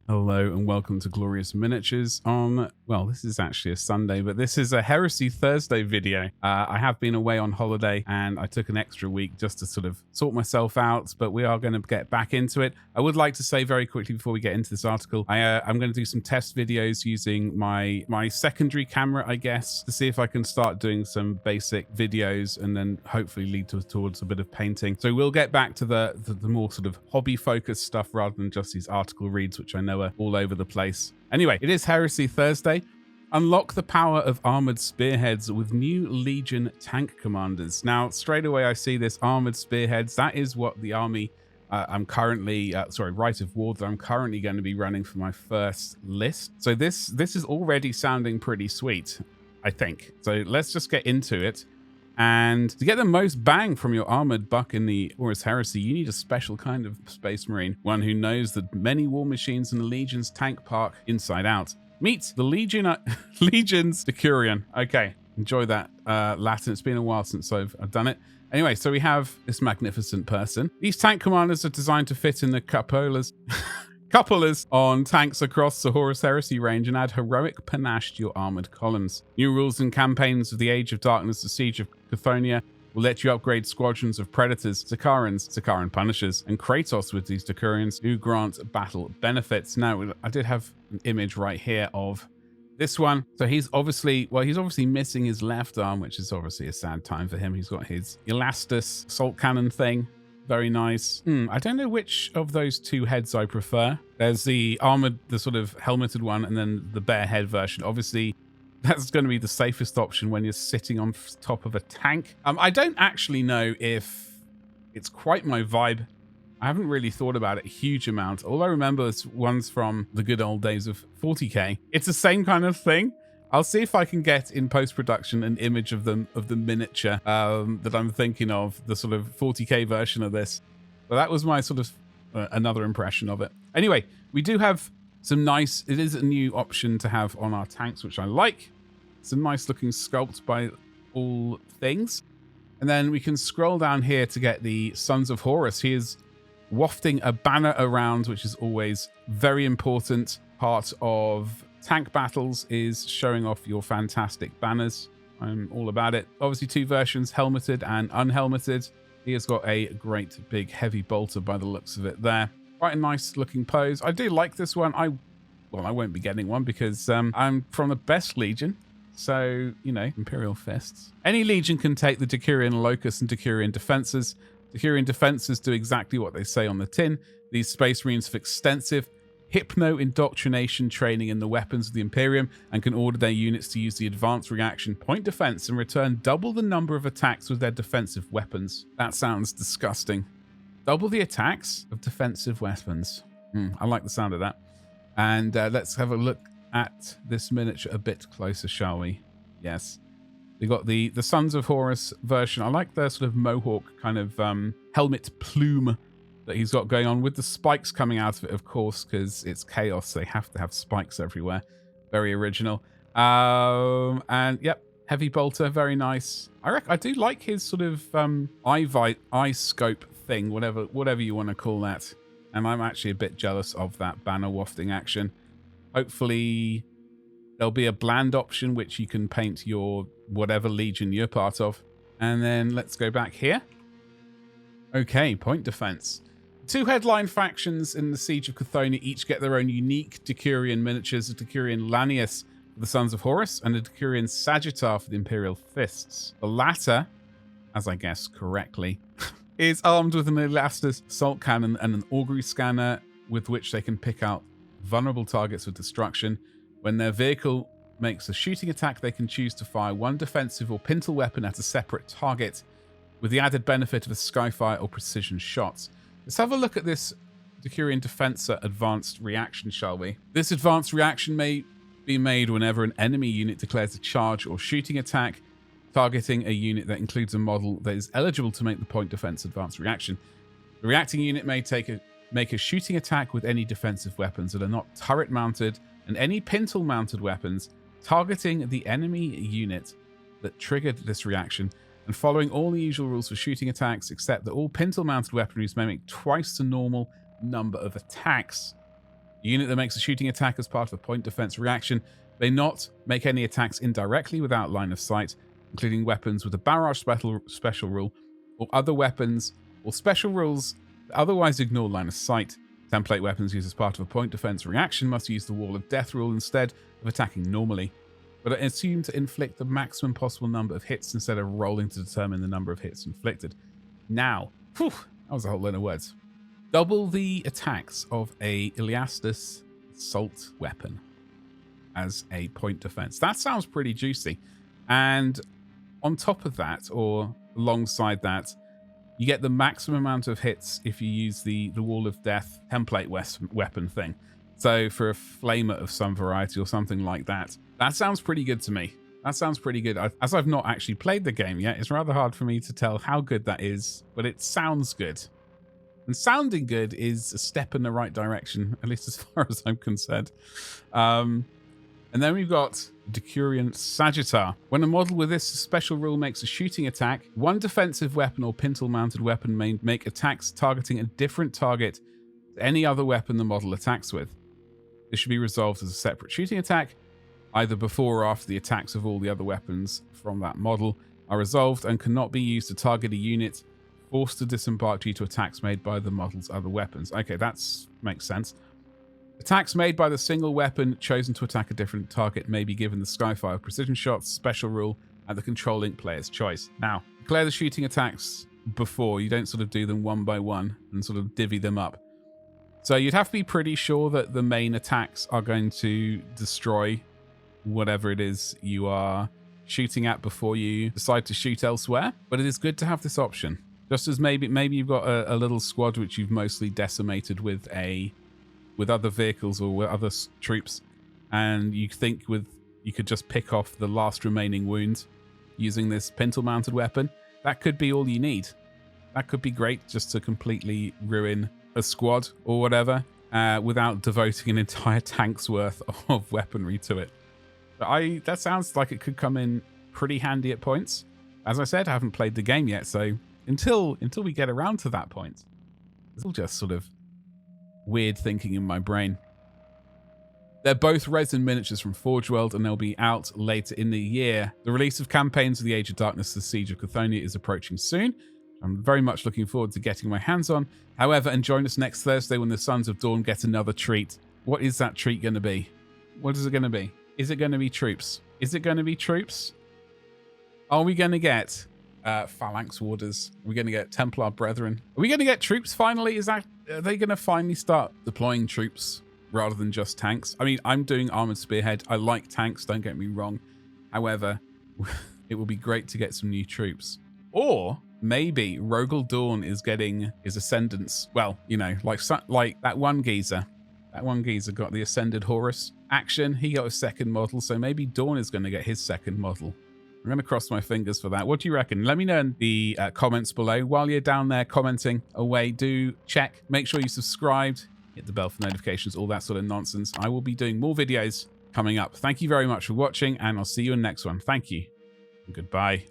Hello and welcome to Glorious Miniatures on, well, this is actually a Sunday, but this is a Heresy Thursday video. I have been away on holiday and I took an extra week just to sort of sort myself out, but we are going to get back into it. I would like to say very quickly before we get into this article, I'm going to do some test videos using my secondary camera, I guess, to see if I can start doing some basic videos and then hopefully lead towards a bit of painting. So we'll get back to the more sort of hobby focused stuff rather than just these article reads, which I know are all over the place. Anyway, it is Heresy Thursday. Unlock the power of armored spearheads with new Legion tank commanders. Now, straight away I see this armored spearheads. That is what the army I'm currently, Rite of War that I'm currently going to be running for my first list. So this is already sounding pretty sweet, I think. So let's just get into it. And to get the most bang from your armored buck in the Horus Heresy, you need a special kind of Space Marine, one who knows the many war machines in the Legion's tank park inside out. Meet the Legion's Decurion. Okay, enjoy that Latin. It's been a while since I've done it. Anyway, so we have this magnificent person. These tank commanders are designed to fit in the cupolas on tanks across the Horus Heresy range and add heroic panache to your armored columns. New rules and campaigns of the Age of Darkness, the Siege of Chthonian, will let you upgrade squadrons of Predators, Sakaran Punishers, and Kratos with these Decurions who grant battle benefits. Now, I did have an image right here of this one. So he's obviously missing his left arm, which is obviously a sad time for him. He's got his Elastus assault cannon thing. Very nice. I don't know which of those two heads I prefer. There's the armored, the sort of helmeted one, and then the bare head version. Obviously, that's going to be the safest option when you're sitting on top of a tank. I don't actually know if it's quite my vibe. I haven't really thought about it a huge amount. All I remember is ones from the good old days of 40k. It's the same kind of thing. I'll see if I can get in post-production an image of the miniature that I'm thinking of, the sort of 40k version of this. But that was my sort of another impression of it. Anyway, we do have some nice, it is a new option to have on our tanks, which I like. Some nice looking sculpt by all things. And then we can scroll down here to get the Sons of Horus. He is wafting a banner around, which is always very important part of tank battles, is showing off your fantastic banners. I'm all about it. Obviously, two versions, helmeted and unhelmeted. He has got a great big heavy bolter by the looks of it there. Quite a nice looking pose. I do like this one. I won't be getting one because I'm from the best Legion. So, you know, Imperial Fists. Any Legion can take the Decurion Locus and Decurion Defenses. Decurion Defenses do exactly what they say on the tin. These Space Marines have extensive hypno-indoctrination training in the weapons of the Imperium and can order their units to use the advanced reaction point defense and return double the number of attacks with their defensive weapons. That sounds disgusting. Double the attacks of defensive weapons. I like the sound of that. And let's have a look at this miniature a bit closer, shall we? Yes. We got the Sons of Horus version. I like the sort of mohawk kind of helmet plume that he's got going on with the spikes coming out of it, of course, because it's chaos. They have to have spikes everywhere. Very original. And yep, heavy bolter, very nice. I do like his sort of eye scope thing, whatever you want to call that. And I'm actually a bit jealous of that banner wafting action. Hopefully there'll be a bland option which you can paint your whatever Legion you're part of. And then let's go back here. Okay, point defense. Two headline factions in the Siege of Chthonian each get their own unique Decurion miniatures, a Decurion Lanius for the Sons of Horus and a Decurion Sagittar for the Imperial Fists. The latter, as I guess correctly, is armed with an Elastus assault cannon and an augury scanner with which they can pick out vulnerable targets for destruction. When their vehicle makes a shooting attack, they can choose to fire one defensive or pintle weapon at a separate target, with the added benefit of a skyfire or precision shots. Let's have a look at this Decurion Defensor advanced reaction, shall we? This advanced reaction may be made whenever an enemy unit declares a charge or shooting attack, targeting a unit that includes a model that is eligible to make the point defense advanced reaction. The reacting unit may make a shooting attack with any defensive weapons that are not turret mounted and any pintle mounted weapons targeting the enemy unit that triggered this reaction, and following all the usual rules for shooting attacks, except that all pintle-mounted weaponries may make twice the normal number of attacks. A unit that makes a shooting attack as part of a point defense reaction may not make any attacks indirectly without line of sight, including weapons with a barrage special rule, or other weapons or special rules that otherwise ignore line of sight. Template weapons used as part of a point defense reaction must use the Wall of Death rule instead of attacking normally, but are assumed to inflict the maximum possible number of hits instead of rolling to determine the number of hits inflicted. Now, that was a whole lot of words. Double the attacks of a Iliastus assault weapon as a point defense. That sounds pretty juicy. And on top of that, or alongside that, you get the maximum amount of hits if you use the Wall of Death template weapon thing. So for a flamer of some variety or something like that. That sounds pretty good to me. That sounds pretty good. As I've not actually played the game yet, it's rather hard for me to tell how good that is, but it sounds good. And sounding good is a step in the right direction, at least as far as I'm concerned. And then we've got Decurion Sagittar. When a model with this special rule makes a shooting attack, one defensive weapon or pintle-mounted weapon may make attacks targeting a different target to any other weapon the model attacks with. This should be resolved as a separate shooting attack, either before or after the attacks of all the other weapons from that model are resolved and cannot be used to target a unit forced to disembark due to attacks made by the model's other weapons. Okay, that makes sense. Attacks made by the single weapon chosen to attack a different target may be given the Skyfire Precision Shots special rule at the controlling player's choice. Now, declare the shooting attacks before. You don't sort of do them one by one and sort of divvy them up. So you'd have to be pretty sure that the main attacks are going to destroy whatever it is you are shooting at before you decide to shoot elsewhere. But it is good to have this option. Just as maybe you've got a little squad which you've mostly decimated with other vehicles or with other troops, and you think you could just pick off the last remaining wound using this pintle-mounted weapon. That could be all you need. That could be great just to completely ruin a squad or whatever without devoting an entire tank's worth of weaponry to it. But that sounds like it could come in pretty handy at points. As I said, I haven't played the game yet, so until we get around to that point, it's all just sort of weird thinking in my brain. They're both resin miniatures from Forgeworld, and they'll be out later in the year. The release of campaigns of the Age of Darkness, the Siege of Chthonian, is approaching soon. I'm very much looking forward to getting my hands on. However, and join us next Thursday when the Sons of Dawn get another treat. What is that treat going to be? What is it going to be? Is it going to be troops? Is it going to be troops? Are we going to get Phalanx Warders? Are we going to get Templar Brethren? Are we going to get troops finally? Are they going to finally start deploying troops rather than just tanks? I mean, I'm doing Armored Spearhead. I like tanks, don't get me wrong. However, it would be great to get some new troops. Or maybe Rogel Dawn is getting his ascendance. Well, you know, like that one geezer. That one geezer got the Ascended Horus action. He got a second model, so maybe Dawn is going to get his second model. I'm going to cross my fingers for that. What do you reckon? Let me know in the comments below. While you're down there commenting away, do check. Make sure you subscribed. Hit the bell for notifications, all that sort of nonsense. I will be doing more videos coming up. Thank you very much for watching, and I'll see you in the next one. Thank you, and goodbye.